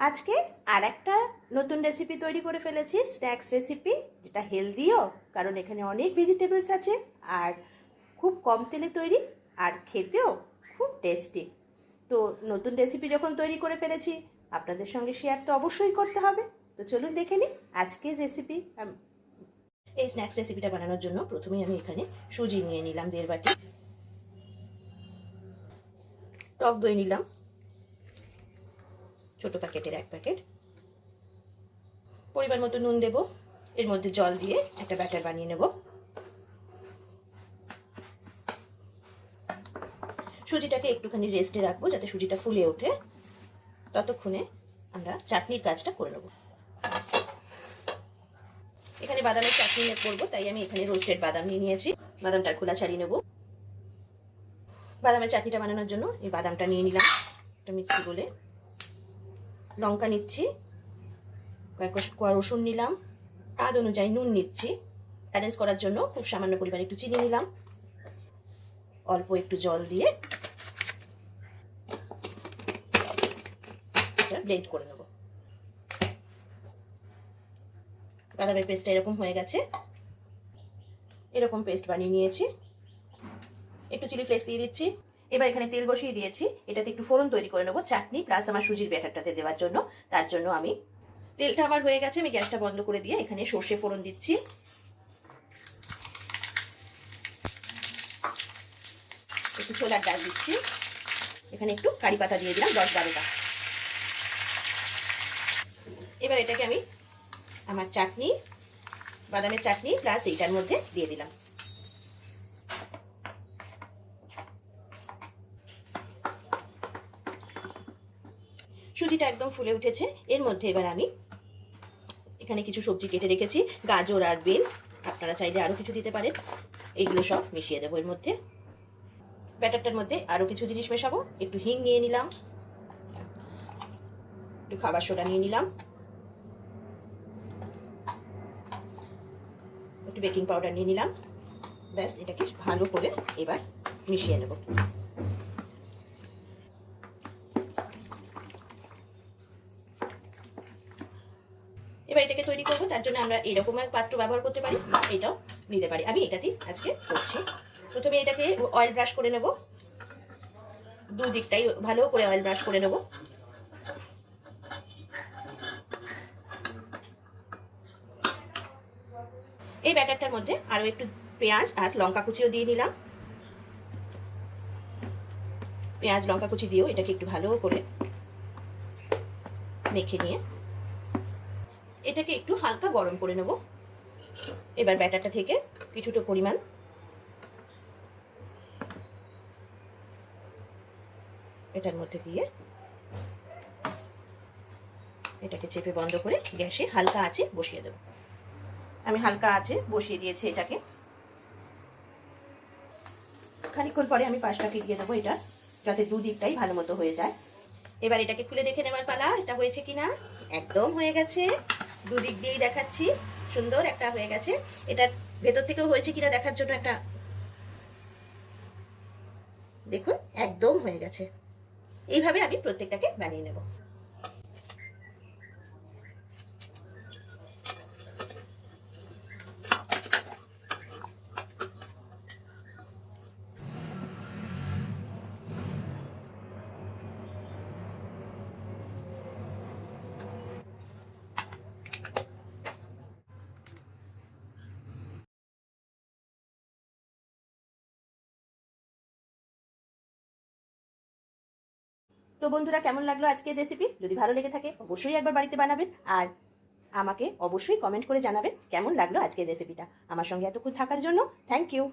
আজকে আর একটা নতুন রেসিপি তৈরি করে ফেলেছি, স্ন্যাক্স রেসিপি, যেটা হেলদিও, কারণ এখানে অনেক ভেজিটেবলস আছে আর খুব কম তেলে তৈরি আর খেতেও খুব টেস্টি। তো নতুন রেসিপি যখন তৈরি করে ফেলেছি আপনাদের সঙ্গে শেয়ার তো অবশ্যই করতে হবে। তো চলুন দেখে নিই আজকের রেসিপি। এই স্ন্যাক্স রেসিপিটা বানানোর জন্য প্রথমেই আমি এখানে সুজি নিয়ে নিলাম 1.5 বাটি, টক দই নিলাম ছোট প্যাকেটের 1 প্যাকেট, পরিমাণ মতো নুন দেব, এর মধ্যে জল দিয়ে একটা ব্যাটার বানিয়ে নেব। সুজিটাকে একটুখানি রেস্টে রাখবো যাতে সুজিটা ফুলে ওঠে, ততক্ষণে আমরা চাটনির কাজটা করে নেব। এখানে বাদামের চাটনি করবো, তাই আমি এখানে রোস্টেড বাদাম নিয়ে নিয়েছি। বাদামটা খোলা ছাড়িয়ে নেব। বাদামের চাটনিটা বানানোর জন্য এই বাদামটা নিয়ে নিলাম একটা মিক্সি বলে, লঙ্কা নিচ্ছি, কয়েক কোয়া রসুন নিলাম, স্বাদ অনুযায়ী নুন নিচ্ছি, ব্যালেন্স করার জন্য খুব সামান্য পরিমাণে একটু চিনি নিলাম, অল্প একটু জল দিয়ে এটা ব্লেন্ড করে নেব। বাদামের পেস্টটা এরকম হয়ে গেছে, এরকম পেস্ট বানিয়ে নিয়েছি। একটু চিলি ফ্লেক্স দিয়ে দিচ্ছি। এবার এখানে তেল বসিয়ে দিয়েছি, এটাতে একটু ফোড়ন তৈরি করে নেবো চাটনি প্লাস আমার সুজির ব্যাটারটাতে দেওয়ার জন্য। তার জন্য আমি তেলটা আমার হয়ে গেছে, আমি গ্যাসটা বন্ধ করে দিয়ে এখানে সর্ষে ফোড়ন দিচ্ছি, একটু ছোলার ডাল দিচ্ছি, এখানে একটু কারি পাতা দিয়ে দিলাম 10-12টা। এবার এটাকে আমি আমার চাটনি, বাদামের চাটনি প্লাস এইটার মধ্যে দিয়ে দিলাম। সুজিটা একদম ফুলে উঠেছে, এর মধ্যে এবার আমি এখানে কিছু সবজি কেটে রেখেছি, গাজর আর বিনস, আপনারা চাইলে আরও কিছু দিতে পারেন। এইগুলো সব মিশিয়ে দেবো এর মধ্যে। ব্যাটারটার মধ্যে আরও কিছু জিনিস মেশাবো, একটু হিং নিয়ে নিলাম, একটু খাবার সোডা নিয়ে নিলাম, একটু বেকিং পাউডার নিয়ে নিলাম। ব্যাস, এটাকে ভালো করে এবার মিশিয়ে নেব। এবার এটাকে তৈরি করবো, তার জন্য আমরা এরকম এক পাত্র ব্যবহার করতে পারি, এটাও নিতে পারি। আমি এটাতেই আজকে করছি। প্রথমে এটাকে অয়েল ব্রাশ করে নেব, দুদিকটাই ভালো করে অয়েল ব্রাশ করে নেব। এই ব্যাটারটার মধ্যে আরও একটু পেঁয়াজ আর লঙ্কা কুচিও দিয়ে নিলাম। পেঁয়াজ লঙ্কা কুচি দিয়েও এটাকে একটু ভালো করে মেখে নিয়ে এটাকে একটু হালকা গরম করে নেব। এবার ব্যাটারটা থেকে কিছুটা পরিমাণ এটার মধ্যে দিয়ে এটাকে চেপে বন্ধ করে গ্যাসে হালকা আঁচে বসিয়ে দেব। আমি হালকা আঁচে বসিয়ে দিয়েছি এটাকে। খানিকক্ষণ পরে আমি পাশটা ফিরিয়ে দেবো এটা, যাতে দুদিকটাই ভালো মতো হয়ে যায়। এবার এটাকে খুলে দেখে নেওয়ার পালা, এটা হয়েছে কিনা। একদম হয়ে গেছে, দুদিক দিয়েই দেখাচ্ছি, সুন্দর একটা হয়ে গেছে। এটা ভেতর থেকেও হয়েছে কিনা দেখার জন্য একটা দেখুন, একদম হয়ে গেছে। এইভাবে আমি প্রত্যেকটাকে বানিয়ে নেব। তো বন্ধুরা, কেমন লাগলো আজকের রেসিপি? যদি ভালো লেগে থাকে অবশ্যই একবার বাড়িতে বানাবেন, আর আমাকে অবশ্যই কমেন্ট করে জানাবেন কেমন লাগলো আজকের রেসিপিটা। আমার সঙ্গে এতক্ষণ থাকার জন্য থ্যাংক ইউ।